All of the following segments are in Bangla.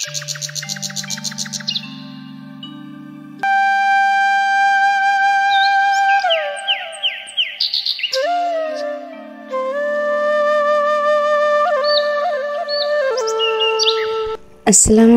আসসালামু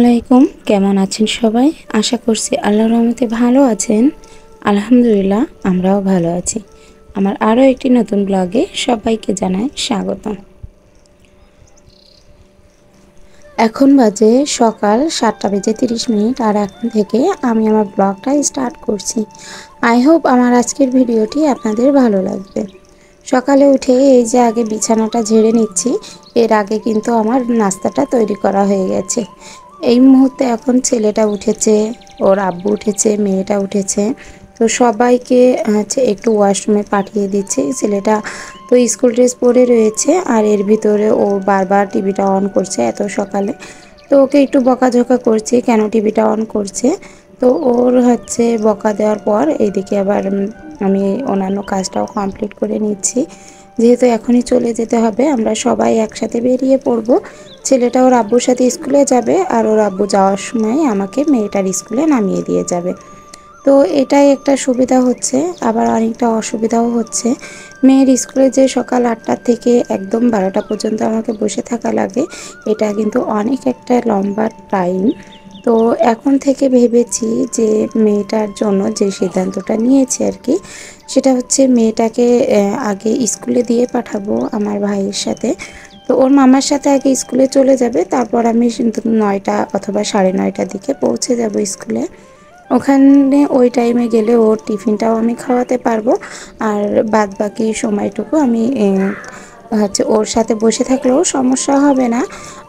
আলাইকুম, কেমন আছেন সবাই? আশা করছি আল্লাহর রহমতে ভালো আছেন। আলহামদুলিল্লাহ, আমরাও ভালো আছি। আমার আরও একটি নতুন ব্লগে সবাইকে জানাই স্বাগতম। এখন বাজে সকাল 7:30 আর এখন থেকে আমি আমার ব্লগটা স্টার্ট করছি। আই হোপ আমার আজকের ভিডিওটি আপনাদের ভালো লাগবে। সকালে উঠে এই যে আগে বিছানাটা ঝেড়ে নিচ্ছি, এর আগে কিন্তু আমার নাস্তাটা তৈরি করা হয়ে গেছে। এই মুহূর্তে এখন ছেলেটা উঠেছে, ওর আব্বু উঠেছে, মেয়েটা উঠেছে, তো সবাইকে একটু ওয়াশরুমে পাঠিয়ে দিচ্ছি। ছেলেটা তো স্কুল ড্রেস পরে রয়েছে আর এর ভিতরে ও বারবার টিভিটা অন করছে এত সকালে। তো ওকে একটু বকাঝকা করছি কেন টিভিটা অন করছে। তো ওর বকা দেওয়ার পর এইদিকে আবার আমি অন্যান্য কাজটাও কমপ্লিট করে নিচ্ছি। যেহেতু এখনই চলে যেতে হবে, আমরা সবাই একসাথে বেরিয়ে পড়ব। ছেলেটা ওর আব্বুর সাথে স্কুলে যাবে আর ওর আব্বু যাওয়ার সময় আমাকে মেয়েটার স্কুলে নামিয়ে দিয়ে যাবে। তো এটাই একটা সুবিধা হচ্ছে, আবার অনেকটা অসুবিধাও হচ্ছে। মেয়ের স্কুলে যে সকাল 8টা থেকে একদম 12টা পর্যন্ত আমাকে বসে থাকা লাগে, এটা কিন্তু অনেক একটা লম্বা টাইম। তো এখন থেকে ভেবেছি যে মেয়েটার জন্য যে সিদ্ধান্তটা নিয়েছি আর কি, সেটা হচ্ছে মেয়েটাকে আগে স্কুলে দিয়ে পাঠাবো আমার ভাইয়ের সাথে। তো ওর মামার সাথে আগে স্কুলে চলে যাবে, তারপর আমি 9টা অথবা 9:30টার দিকে পৌঁছে যাব স্কুলে। ওখানে ওই টাইমে গেলে ওর টিফিনটাও আমি খাওয়াতে পারবো, আর বাদ বাকি সময়টুকু আমি ওর সাথে বসে থাকলেও সমস্যা হবে না,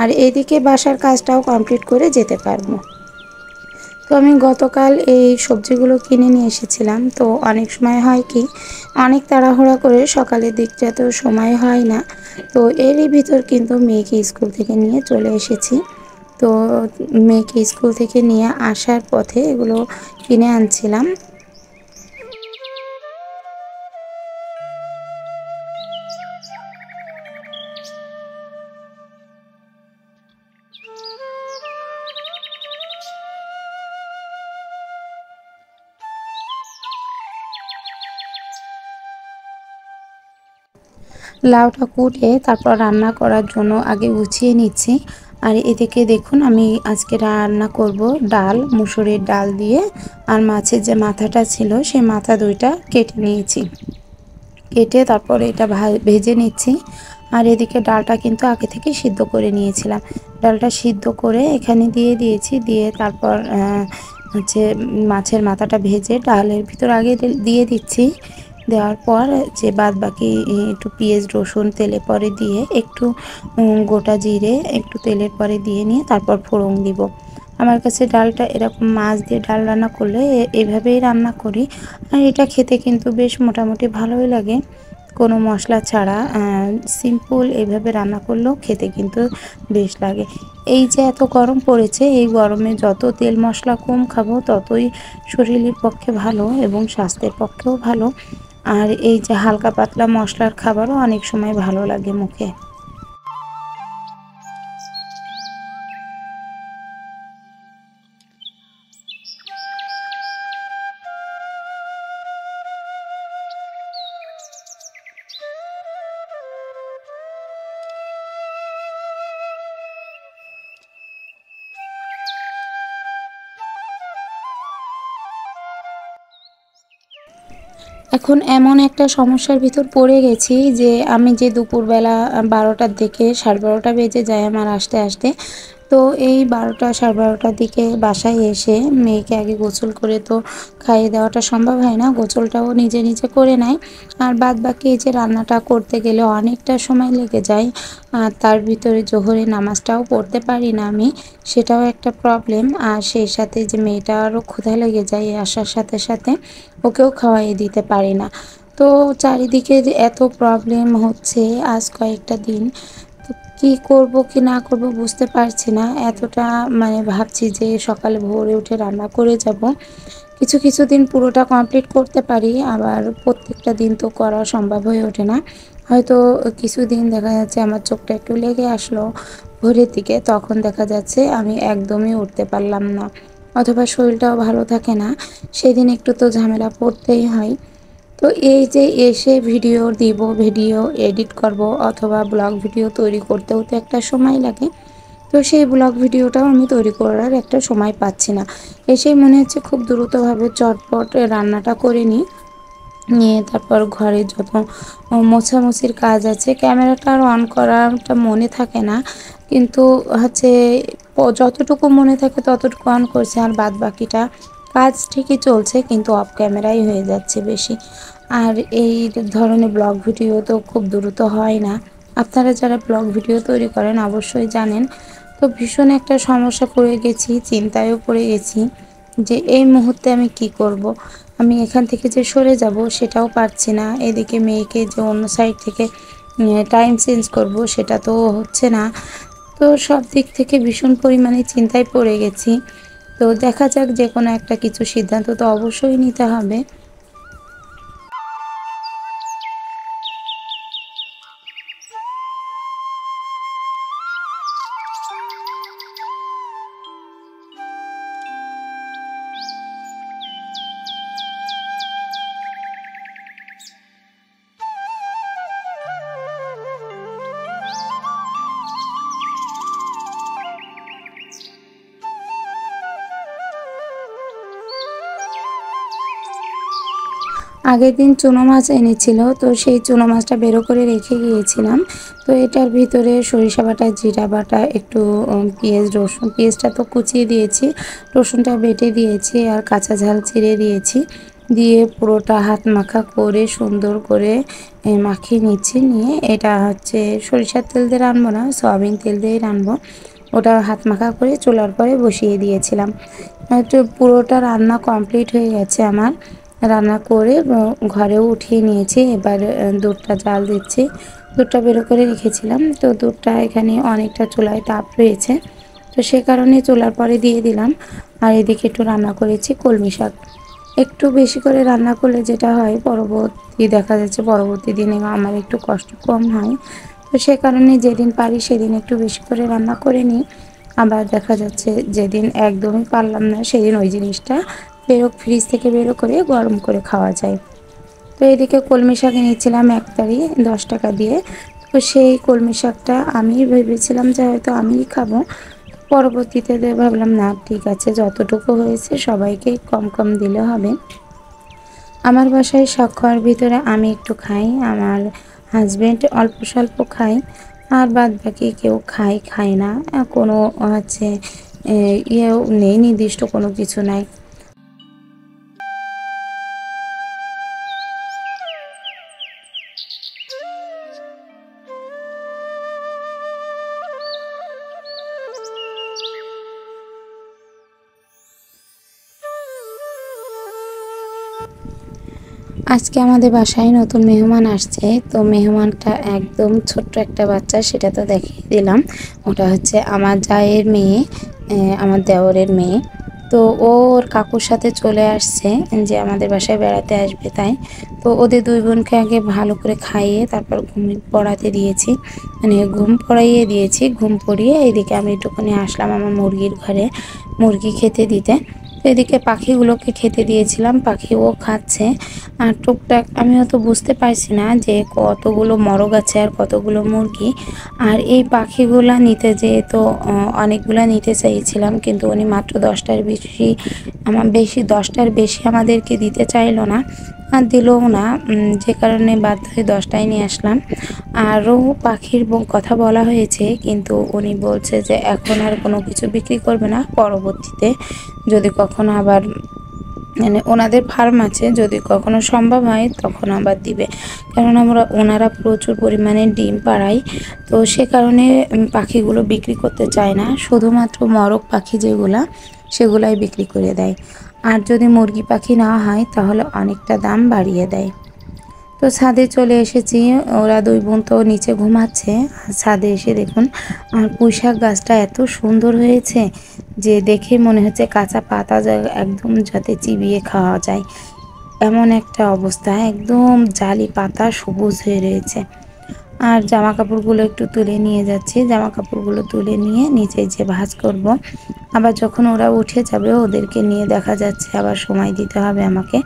আর এদিকে বাসার কাজটাও কমপ্লিট করে যেতে পারবো। তো আমি গতকাল এই সবজিগুলো কিনে নিয়ে এসেছিলাম। তো অনেক সময় হয় কি, অনেক তাড়াহুড়া করে সকালের দিকটা তো সময় হয় না। তো এরই ভিতর কিন্তু মেয়েকে স্কুল থেকে নিয়ে চলে এসেছি। তো মেয়েকে স্কুল থেকে নিয়ে আসার পথে এগুলো কিনে আনছিলাম। লাউটা কুটে তারপর রান্না করার জন্য আগে গুছিয়ে নিচ্ছি। আর এদিকে দেখুন, আমি আজকে রান্না করব ডাল, মুসুরির ডাল দিয়ে। আর মাছের যে মাথাটা ছিল সেই মাথা দুইটা কেটে নিয়েছি, কেটে তারপরে এটা ভেজে নিচ্ছি। আর এদিকে ডালটা কিন্তু আগে থেকে সিদ্ধ করে নিয়েছিলাম। ডালটা সিদ্ধ করে এখানে দিয়ে দিয়েছি, দিয়ে তারপর মাছের মাথাটা ভেজে ডালের ভিতর আগে দিয়ে দিচ্ছি। দেওয়ার পর যে বাদ বাকি একটু পেঁয়াজ রসুন তেলে পরে দিয়ে একটু গোটা জিরে একটু তেলের পরে দিয়ে নিয়ে তারপর ফোড়ন দিব। আমার কাছে ডালটা এরকম মাছ দিয়ে ডাল রান্না করলে এভাবেই রান্না করি, আর এটা খেতে কিন্তু বেশ মোটামুটি ভালোই লাগে, কোনো মশলা ছাড়া। সিম্পল এইভাবে রান্না করলেও খেতে কিন্তু বেশ লাগে। এই যে এত গরম পড়েছে, এই গরমে যত তেল মশলা কম খাবো ততই শরীরের পক্ষে ভালো এবং স্বাস্থ্যের পক্ষেও ভালো। আর এই যে হালকা পাতলা মশলার খাবারও অনেক সময় ভালো লাগে মুখে। এখন এমন একটা সমস্যার ভিতর পড়ে গেছি যে আমি যে দুপুরবেলা 12টার দিকে 12:30 বেজে যায় আমার আসতে আসতে। তো এই 12টা 12:30টার দিকে বাসায় এসে মেয়েকে আগে গোসল করে তো খাইয়ে দেওয়াটা সম্ভব হয় না, গোসলটাও নিজে নিজে করে নেয়। আর বাদ বাকি এই যে রান্নাটা করতে গেলে অনেকটা সময় লেগে যায়, আর তার ভিতরে জোহরের নামাজটাও পড়তে পারি না আমি, সেটাও একটা প্রবলেম। আর সেই সাথে যে মেয়েটারও ক্ষুধা লেগে যায় আসার সাথে সাথে, ওকেও খাওয়াইয়ে দিতে পারি না। তো চারিদিকে যে এত প্রবলেম হচ্ছে আজ কয়েকটা দিন, তো কী করব কি না করব বুঝতে পারছি না। এতটা ভাবছি যে সকালে ভোরে উঠে রান্না করে যাব, কিছু কিছু দিন পুরোটা কমপ্লিট করতে পারি, আবার প্রত্যেকটা দিন তো করা সম্ভব হয়ে ওঠে না। হয়তো কিছুদিন দেখা যাচ্ছে আমার চোখটা একটু লেগে আসলো ভোরের দিকে, তখন দেখা যাচ্ছে আমি একদমই উঠতে পারলাম না, অথবা শরীরটাও ভালো থাকে না, সেদিন একটু তো ঝামেলা পড়তেই হয়। তো এই যে এসে ভিডিও দিব, ভিডিও এডিট করব, অথবা ব্লগ ভিডিও তৈরি করতেও তো একটা সময় লাগে। তো সেই ব্লগ ভিডিওটাও আমি তৈরি করার একটা সময় পাচ্ছি না। এসেই মনে হচ্ছে খুব দ্রুতভাবে চটপট রান্নাটা করে নিই, নিয়ে তারপর ঘরে যত মোছামুছির কাজ আছে, ক্যামেরাটা আর অন করাটা মনে থাকে না, কিন্তু হচ্ছে যতটুকু মনে থাকে ততটুকু অন করছে, আর বাদ বাকিটা কাজ ঠিকই চলছে কিন্তু অফ ক্যামেরাই হয়ে যাচ্ছে বেশি। আর এই ধরনের ব্লগ ভিডিও তো খুব দ্রুত হয় না। আপনারা যারা ব্লগ ভিডিও তৈরি করেন অবশ্যই জানেন। তো ভীষণ একটা সমস্যা পড়ে গেছি, চিন্তায়ও পড়ে গেছি যে এই মুহূর্তে আমি কি করব। আমি এখান থেকে যে সরে যাব সেটাও পারছি না, এদিকে মেয়েকে যে অন্য সাইড থেকে টাইম চেঞ্জ করব সেটা তো হচ্ছে না। তো সব দিক থেকে ভীষণ পরিমাণে চিন্তায় পড়ে গেছি। তো দেখা যাক, যে কোনো একটা কিছু সিদ্ধান্ত তো অবশ্যই নিতে হবে। আগের দিন চুনো মাছ এনেছিল, তো সেই চুনো মাছটা বেরো করে রেখে গিয়েছিলাম। তো এটার ভিতরে সরিষা বাটা, জিরা বাটা, একটু পেঁয়াজ, রসুন, পেঁয়াজটা তো কুচিয়ে দিয়েছি, রসুনটা বেটে দিয়েছি, আর কাঁচা ঝাল চিড়ে দিয়েছি, দিয়ে পুরোটা হাত মাখা করে সুন্দর করে মাখিয়ে নিচ্ছি। নিয়ে এটা হচ্ছে সরিষার তেল দিয়ে রানবো না, সয়াবিন তেল দিয়েই রানবো। ওটা হাত মাখা করে চুলার পরে বসিয়ে দিয়েছিলাম। তো পুরোটা রান্না কমপ্লিট হয়ে গেছে আমার। রান্না করে ঘরেও উঠিয়ে নিয়েছি। এবার দুধটা জাল দিচ্ছি। দুধটা বেরো করে রেখেছিলাম, তো দুধটা এখানে অনেকটা চুলায় তাপ রয়েছে, তো সে কারণে চুলার পরে দিয়ে দিলাম। আর এদিকে একটু রান্না করেছি কলমি শাক। একটু বেশি করে রান্না করলে যেটা হয়, দেখা যাচ্ছে পরবর্তী দিনে আমার একটু কষ্ট কম হয়। তো সে কারণে যেদিন পারি সেদিন একটু বেশি করে রান্না করে নিই। আবার দেখা যাচ্ছে যেদিন একদমই পারলাম না সেদিন ওই জিনিসটা ফ্রিজ থেকে বেরো করে গরম করে খাওয়া যায়। তো এদিকে কলমি শাক নিয়েছিলাম একটারি 10 টাকা দিয়ে। তো সেই কলমি শাকটা আমি ভেবেছিলাম যে হয়তো আমিই খাবো, পরবর্তীতে ভাবলাম না, ঠিক আছে, যতটুকু হয়েছে সবাইকে কম কম দিলে হবে। আমার বাসায় শাক খাওয়ার ভিতরে আমি একটু খাই, আমার হাজব্যান্ড অল্প স্বল্প খায়, আর বাদ বাকি কেউ খায় না। কোনো হচ্ছে ইয়েও নেই, নির্দিষ্ট কোনো কিছু নাই। আজকে আমাদের বাসায় নতুন মেহমান আসছে। তো মেহমানটা একদম ছোট্ট একটা বাচ্চা, সেটা তো দেখিয়ে দিলাম। ওটা হচ্ছে আমার জায়ের মেয়ে, আমার দেওরের মেয়ে। তো ওর কাকুর সাথে চলে আসছে যে আমাদের বাসায় বেড়াতে আসবে তাই। তো ওদের দুই বোনকে আগে ভালো করে খাইয়ে তারপর পড়াতে দিয়েছি, মানে ঘুম পড়াইয়ে দিয়েছি। ঘুম পড়িয়ে এদিকে আমি একটুখানি আসলাম আমার মুরগির ঘরে মুরগি খেতে দিতে। তো এদিকে পাখিগুলোকে খেতে দিয়েছিলাম, পাখিও খাচ্ছে। আর টুকটাক আমি অত বুঝতে পারছি না যে কতগুলো মরগ আছে আর কতগুলো মুরগি। আর এই পাখিগুলা নিতে যেয়ে তো অনেকগুলা নিতে চাইছিলাম, কিন্তু উনি মাত্র 10টার বেশি, 10টার বেশি আমাদেরকে দিতে চাইলো না, আর দিলও না। যে কারণে বাধ্য হয়ে 10টাই নিয়ে আসলাম। আরও পাখির কথা বলা হয়েছে, কিন্তু উনি বলছে যে এখন আর কোনো কিছু বিক্রি করবে না, পরবর্তীতে যদি কখনো আবার, মানে ওনাদের ফার্ম আছে, যদি কখনো সম্ভব হয় তখন আবার দিবে। কারণ ওনারা প্রচুর পরিমাণে ডিম পাড়ায়, তো সে কারণে পাখিগুলো বিক্রি করতে চায় না, শুধুমাত্র মরক পাখি যেগুলা সেগুলাই বিক্রি করে দেয়। আর যদি মুরগি পাখি না হয় তাহলে অনেকটা দাম বাড়িয়ে দেয়। তো ছাদে চলে এসেছি, ওরা দুই বোন তো নিচে ঘুমাচ্ছে। আর ছাদে এসে দেখুন আর পুঁইশাক গাছটা এত সুন্দর হয়েছে যে দেখে মনে হচ্ছে কাঁচা পাতা একদম যাতে চিবিয়ে খাওয়া যায়, এমন একটা অবস্থা, একদম জালি পাতা সবুজ হয়ে রয়েছে। আর জামা কাপড়গুলো একটু তুলে নিয়ে যাচ্ছি। জামা কাপড়গুলো তুলে নিয়ে নিচে যে ভাঁজ করব। আবার যখন ওরা উঠে যাবে ওদেরকে নিয়ে দেখা যাচ্ছে আবার সময় দিতে হবে আমাকে।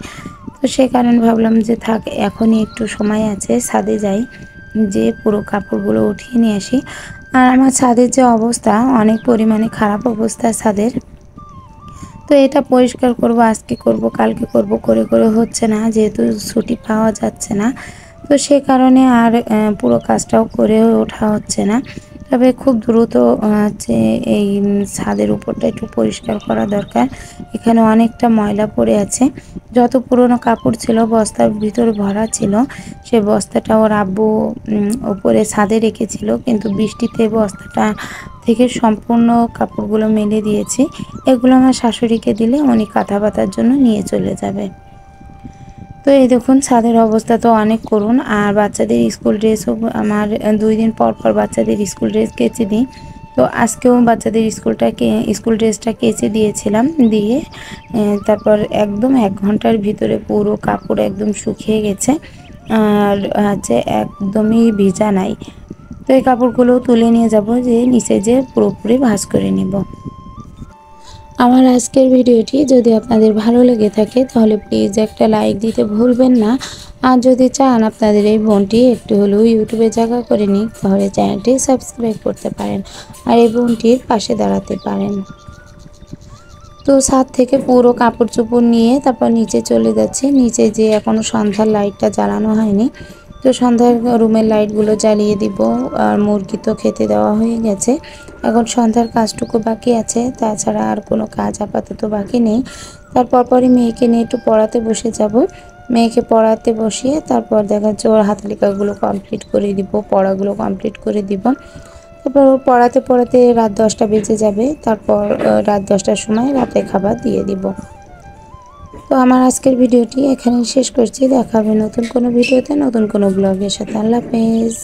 তো সে কারণে ভাবলাম যে থাক, এখনই একটু সময় আছে, ছাদে যাই, যে পুরো কাপড়গুলো উঠিয়ে নিয়ে আসি। আর আমার ছাদের যে অবস্থা, অনেক পরিমাণে খারাপ অবস্থা ছাদের। তো এটা পরিষ্কার করব, আজকে করব কালকে করব করে করে হচ্ছে না, যেহেতু ছুটি পাওয়া যাচ্ছে না। তো সে কারণে আর পুরো কাজটাও করে ওঠা হচ্ছে না। তবে খুব দ্রুত হচ্ছে এই ছাদের উপরটা একটু পরিষ্কার করা দরকার। এখানে অনেকটা ময়লা পড়ে আছে। যত পুরনো কাপড় ছিল বস্তার ভিতরে ভরা ছিল, সে বস্তাটা ওর আব্বু উপরে ছাদে রেখেছিল, কিন্তু বৃষ্টিতে বস্তাটা থেকে সম্পূর্ণ কাপড়গুলো মেলে দিয়েছি। এগুলো আমার শাশুড়িকে দিলে উনি কাঁথা পাতার জন্য নিয়ে চলে যাবে। তো এই দেখুন ছাদের অবস্থা তো অনেক করুণ। আর বাচ্চাদের স্কুল ড্রেসও আমার 2 দিন পর পর বাচ্চাদের স্কুল ড্রেস কেচে দিই। তো আজকেও বাচ্চাদের স্কুল ড্রেসটা কেচে দিয়েছিলাম, দিয়ে তারপর একদম 1 ঘন্টার ভিতরে পুরো কাপড় একদম শুকিয়ে গেছে। আর হচ্ছে একদমই ভিজা নাই। তো এই কাপড়গুলো তুলে নিয়ে যাব, যে নিচে যে পুরোপুরি ভাঁজ করে নেব। আমার আজকের ভিডিওটি যদি আপনাদের ভালো লেগে থাকে তাহলে প্লিজ একটা লাইক দিতে ভুলবেন না। আর যদি চান আপনাদের এই বোনটি একটু হলেও ইউটিউবে জায়গা করে নিক, তাহলে চ্যানেলটি সাবস্ক্রাইব করতে পারেন আর এই বোনটির পাশে দাঁড়াতে পারেন। তো ছাদ থেকে পুরো কাপড় চোপড় নিয়ে তারপর নিচে চলে যাচ্ছি। নিচে যে এখনও সন্ধ্যার লাইটটা জ্বালানো হয়নি, তো সন্ধ্যার রুমের লাইটগুলো জ্বালিয়ে দিব। আর মুরগি তো খেতে দেওয়া হয়ে গেছে, এখন সন্ধ্যার কাজটুকু বাকি আছে, তাছাড়া আর কোনো কাজ আপাতত বাকি নেই। তারপর পরই মেয়েকে নিয়ে একটু পড়াতে বসে যাব। মেয়েকে পড়াতে বসিয়ে তারপর দেখা যাচ্ছে ওর হাতেলিকাগুলো কমপ্লিট করে দিব, পড়াগুলো কমপ্লিট করে দিব। তারপর পড়াতে পড়াতে রাত 10টা বেজে যাবে। তারপর রাত 10টার সময় রাতে খাবার দিয়ে দিব। তো আমার আজকের ভিডিওটি এখানেই শেষ করছি। দেখা হবে নতুন কোনো ভিডিওতে, নতুন কোনো ব্লগের সাথে। আল্লাহ হাফেজ।